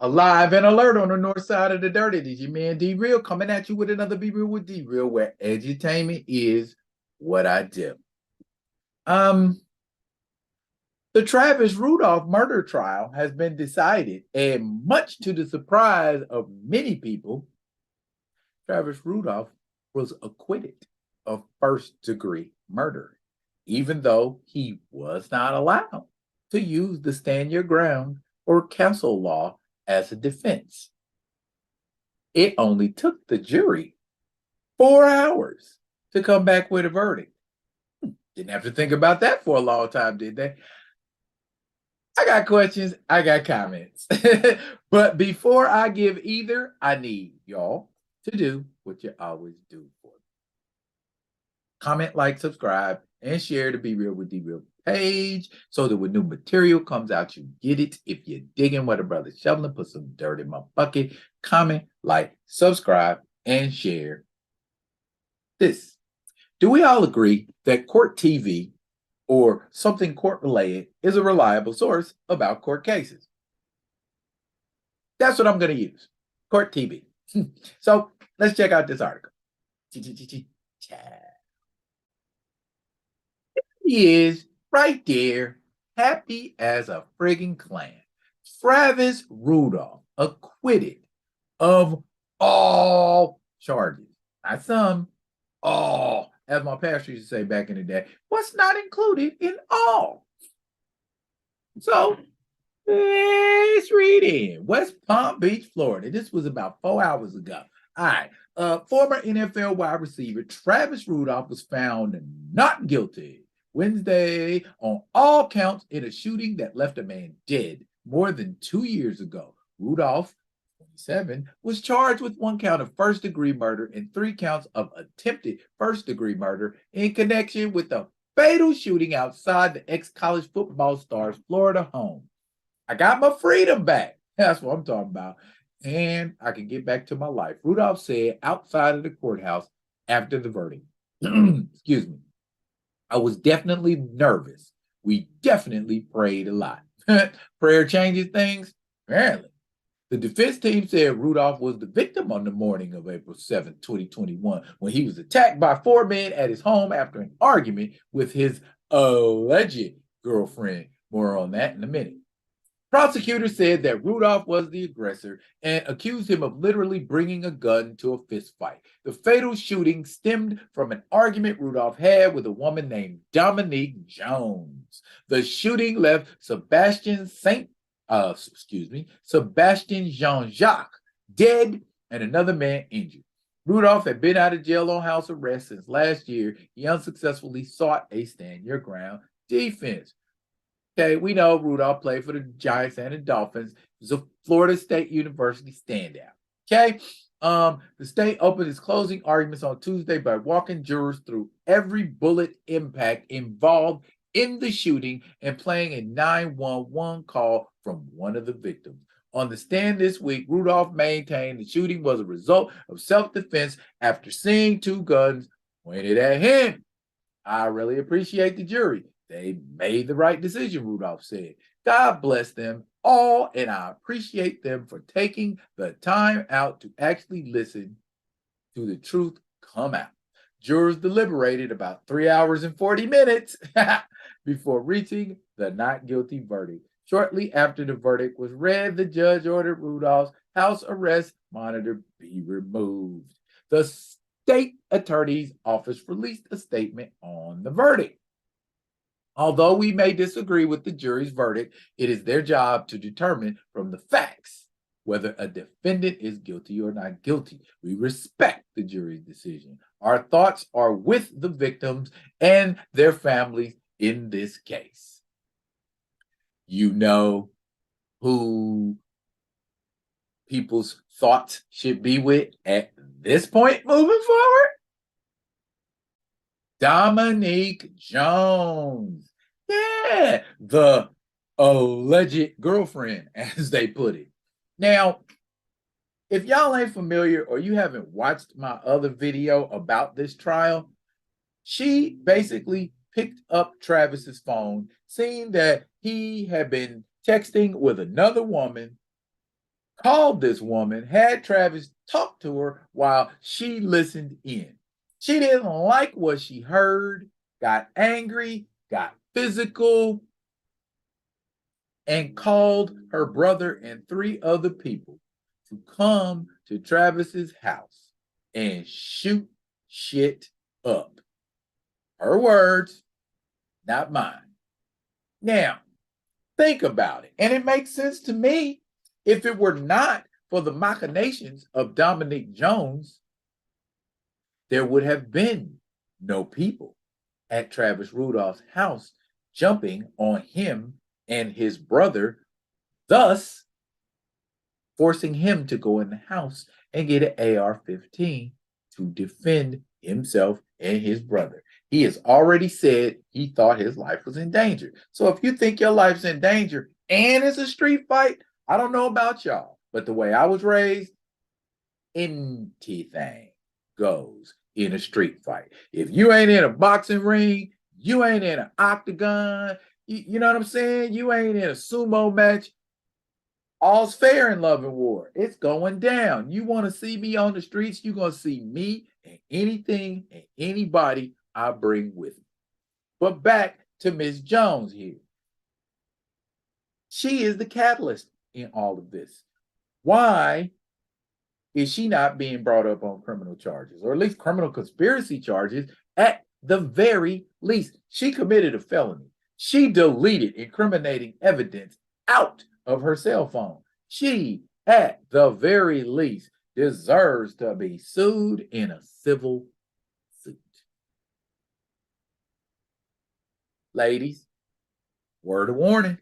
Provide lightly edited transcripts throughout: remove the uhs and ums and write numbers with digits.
Alive and alert on the north side of the dirt. It is your man D Real coming at you with another Be Real with D Real, where edutainment is what I do. The Travis Rudolph murder trial has been decided, and much to the surprise of many people, Travis Rudolph was acquitted of first-degree murder, even though he was not allowed to use the stand your ground or counsel law as a defense. It only took the jury 4 hours to come back with a verdict. Didn't have to think about that for a long time, did they? I got questions, I got comments. But before I give either, I need y'all to do what you always do for me. Comment, like, subscribe, and share the Be Real with D Real page so that when new material comes out, you get it. If you're digging what a brother's shoveling, put some dirt in my bucket. Comment, like, subscribe, and share this. Do we all agree that court TV or something court-related is a reliable source about court cases? That's what I'm going to use, court TV. So let's check out this article. He is right there, happy as a friggin' clam. Travis Rudolph acquitted of all charges. Not some, all. As my pastor used to say back in the day, what's not included in all? So let's read in. West Palm Beach, Florida. This was about 4 hours ago. All right. Former NFL wide receiver Travis Rudolph was found not guilty Wednesday on all counts in a shooting that left a man dead more than 2 years ago. Rudolph, 27, was charged with 1 count of first-degree murder and 3 counts of attempted first-degree murder in connection with the fatal shooting outside the ex-college football star's Florida home. I got my freedom back. That's what I'm talking about. And I can get back to my life. Rudolph said outside of the courthouse after the verdict. Excuse me. I was definitely nervous. We definitely prayed a lot. Prayer changes things? Apparently. The defense team said Rudolph was the victim on the morning of April 7, 2021, when he was attacked by 4 men at his home after an argument with his alleged girlfriend. More on that in a minute. Prosecutors said that Rudolph was the aggressor and accused him of literally bringing a gun to a fist fight. The fatal shooting stemmed from an argument Rudolph had with a woman named Dominique Jones. The shooting left Sebastian Jean-Jacques dead and another man injured. Rudolph had been out of jail on house arrest since last year. He unsuccessfully sought a stand-your-ground defense. Okay, we know Rudolph played for the Giants and the Dolphins. He was a Florida State University standout. Okay, the state opened its closing arguments on Tuesday by walking jurors through every bullet impact involved in the shooting and playing a 911 call from one of the victims. On the stand this week, Rudolph maintained the shooting was a result of self-defense after seeing 2 guns pointed at him. I really appreciate the jury. They made the right decision, Rudolph said. God bless them all, and I appreciate them for taking the time out to actually listen to the truth come out. Jurors deliberated about 3 hours and 40 minutes before reaching the not guilty verdict. Shortly after the verdict was read, the judge ordered Rudolph's house arrest monitor be removed. The state attorney's office released a statement on the verdict. Although we may disagree with the jury's verdict, it is their job to determine from the facts whether a defendant is guilty or not guilty. We respect the jury's decision. Our thoughts are with the victims and their families in this case. You know who people's thoughts should be with at this point moving forward? Dominique Jones. Yeah, the alleged girlfriend, as they put it. Now, if y'all ain't familiar or you haven't watched my other video about this trial, she basically picked up Travis's phone, seeing that he had been texting with another woman called this woman, had Travis talk to her while she listened in. She didn't like what she heard, got angry, got physical, and called her brother and 3 other people to come to Travis's house and shoot shit up. Her words, not mine. Now, think about it. And it makes sense to me. If it were not for the machinations of Dominique Jones, there would have been no people at Travis Rudolph's house jumping on him and his brother, thus forcing him to go in the house and get an AR-15 to defend himself and his brother. He has already said he thought his life was in danger. So if you think your life's in danger and it's a street fight, I don't know about y'all, but the way I was raised, anything goes in a street fight. If you ain't in a boxing ring, you ain't in an octagon, you know what I'm saying? You ain't in a sumo match. All's fair in love and war. It's going down. You want to see me on the streets, you're going to see me and anything and anybody I bring with me. But back to Miss Jones here. She is the catalyst in all of this. Why is she not being brought up on criminal charges, or at least criminal conspiracy charges at the very least? She committed a felony. She deleted incriminating evidence out of her cell phone. She, at the very least, deserves to be sued in a civil suit. Ladies, word of warning.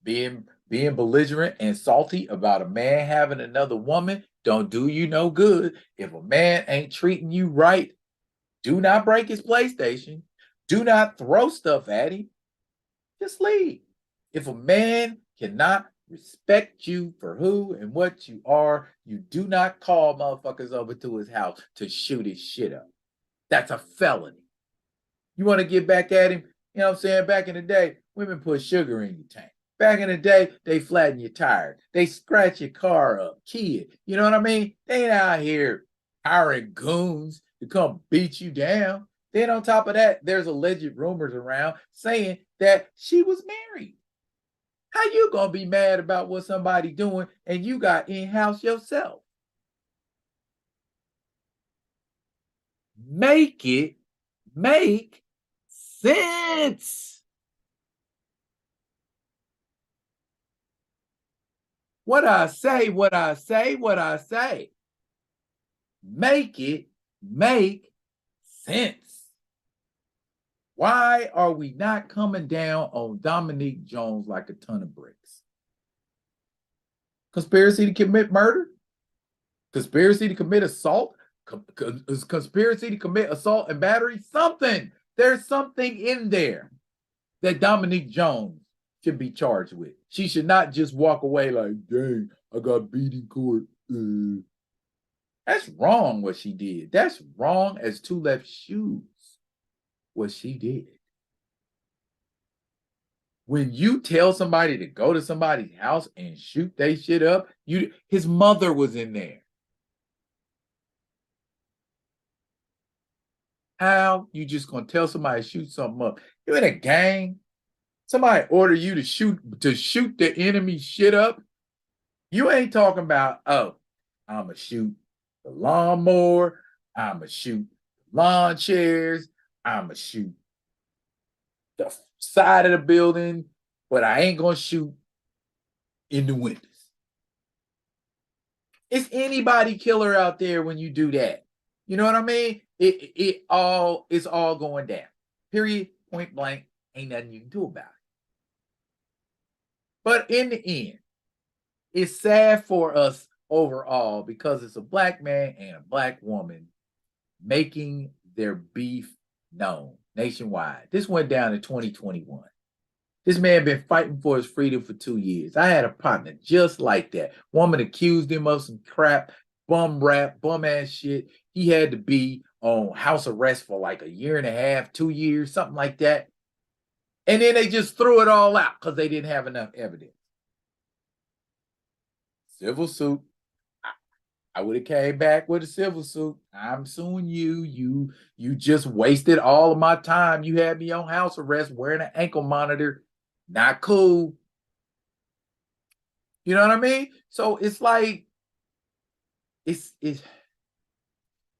Being belligerent and salty about a man having another woman don't do you no good. If a man ain't treating you right, do not break his PlayStation. Do not throw stuff at him. Just leave. If a man cannot respect you for who and what you are, you do not call motherfuckers over to his house to shoot his shit up. That's a felony. You want to get back at him? You know what I'm saying? Back in the day, women put sugar in your tank. Back in the day, they flatten your tires. They scratch your car up, key it. You know what I mean? They ain't out here hiring goons to come beat you down. Then on top of that, there's alleged rumors around saying that she was married. How you gonna be mad about what somebody doing and you got in-house yourself? Make it make sense. What I say, what I say, what I say. Make it make sense. Why are we not coming down on Dominique Jones like a ton of bricks? Conspiracy to commit murder? Conspiracy to commit assault? Conspiracy to commit assault and battery? Something. There's something in there that Dominique Jones should be charged with. She should not just walk away like, dang, I got beat in court. That's wrong what she did. That's wrong as two left shoes what she did. When you tell somebody to go to somebody's house and shoot they shit up, his mother was in there. How you just gonna tell somebody to shoot something up? You're in a gang. Somebody order you to shoot the enemy shit up. You ain't talking about, oh, I'ma shoot the lawnmower, I'ma shoot lawn chairs, I'ma shoot the side of the building, but I ain't gonna shoot in the windows. It's anybody killer out there when you do that. You know what I mean? It's all going down. Period. Point blank. Ain't nothing you can do about it. But in the end, it's sad for us overall because it's a black man and a black woman making their beef known nationwide. This went down in 2021. This man been fighting for his freedom for 2 years. I had a partner just like that. Woman accused him of some crap, bum rap, bum ass shit. He had to be on house arrest for like a year and a half, 2 years, something like that. And then they just threw it all out because they didn't have enough evidence. Civil suit. I would have came back with a civil suit. I'm suing you. You just wasted all of my time. You had me on house arrest wearing an ankle monitor. Not cool. You know what I mean? So it's like, it's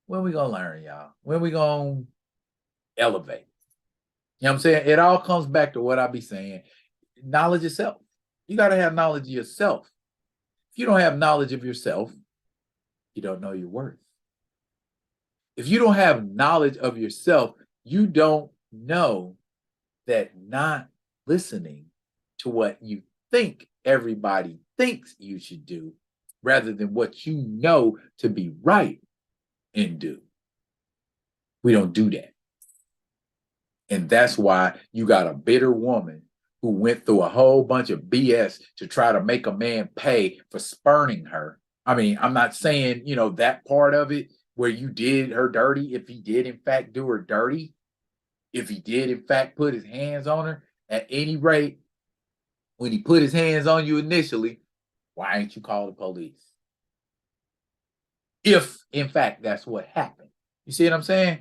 when we gonna learn, y'all? When we gonna elevate? You know what I'm saying? It all comes back to what I be saying. Knowledge of self. You got to have knowledge of yourself. If you don't have knowledge of yourself, you don't know your worth. If you don't have knowledge of yourself, you don't know that not listening to what you think everybody thinks you should do, rather than what you know to be right and do. We don't do that. And that's why you got a bitter woman who went through a whole bunch of BS to try to make a man pay for spurning her. I mean, I'm not saying, that part of it where you did her dirty, if he did in fact do her dirty, if he did in fact put his hands on her, at any rate, when he put his hands on you initially, why ain't you call the police? If in fact that's what happened. You see what I'm saying?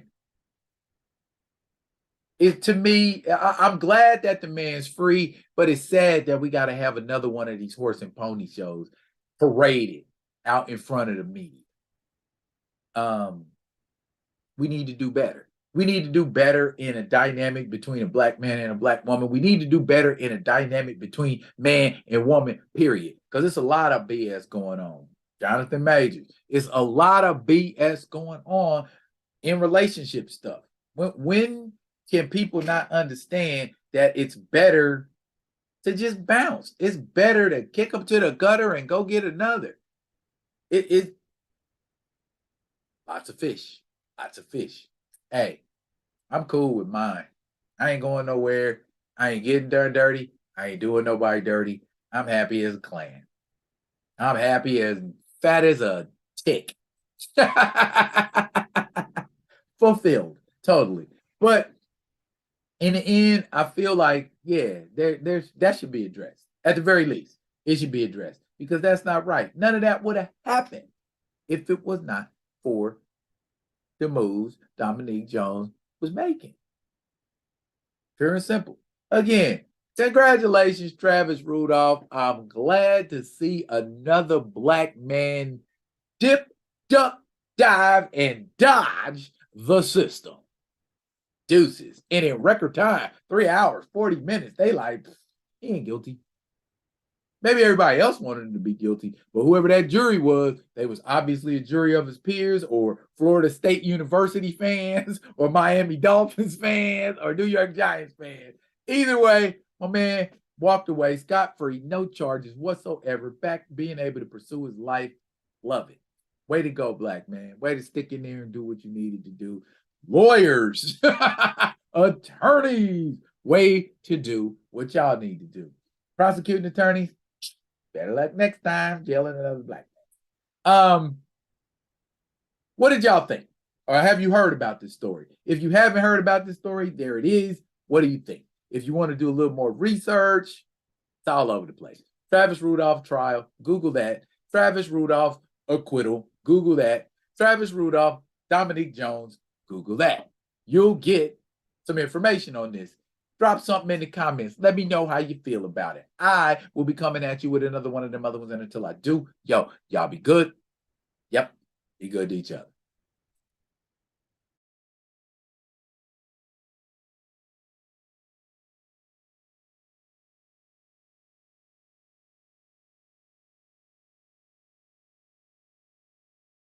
To me, I'm glad that the man's free, but it's sad that we got to have another one of these horse and pony shows paraded out in front of the media. We need to do better. We need to do better in a dynamic between a black man and a black woman. We need to do better in a dynamic between man and woman, period. Because it's a lot of BS going on. Jonathan Majors, it's a lot of BS going on in relationship stuff. When can people not understand that it's better to just bounce? It's better to kick them to the gutter and go get another. It lots of fish. Hey, I'm cool with mine. I ain't going nowhere. I ain't getting dirty. I ain't doing nobody dirty. I'm happy as a clam. I'm happy as fat as a tick. Fulfilled, totally. But in the end, I feel like, that should be addressed. At the very least, it should be addressed, because that's not right. None of that would have happened if it was not for the moves Dominique Jones was making. Pure and simple. Again, congratulations, Travis Rudolph. I'm glad to see another black man dip, duck, dive, and dodge the system. Deuces. And in record time, 3 hours, 40 minutes, they like, he ain't guilty. Maybe everybody else wanted him to be guilty, but whoever that jury was, they was obviously a jury of his peers, or Florida State University fans, or Miami Dolphins fans, or New York Giants fans. Either way, my man walked away scot-free, no charges whatsoever, back being able to pursue his life. Love it. Way to go, black man. Way to stick in there and do what you needed to do. Lawyers, attorneys, way to do what y'all need to do. Prosecuting attorneys, better luck next time, jailing another black man. What did y'all think? Or have you heard about this story? If you haven't heard about this story, there it is. What do you think? If you want to do a little more research, it's all over the place. Travis Rudolph trial, Google that. Travis Rudolph acquittal, Google that. Travis Rudolph, Dominique Jones, Google that. You'll get some information on this. Drop something in the comments. Let me know how you feel about it. I will be coming at you with another one of them other ones. And until I do, y'all be good. Yep, be good to each other.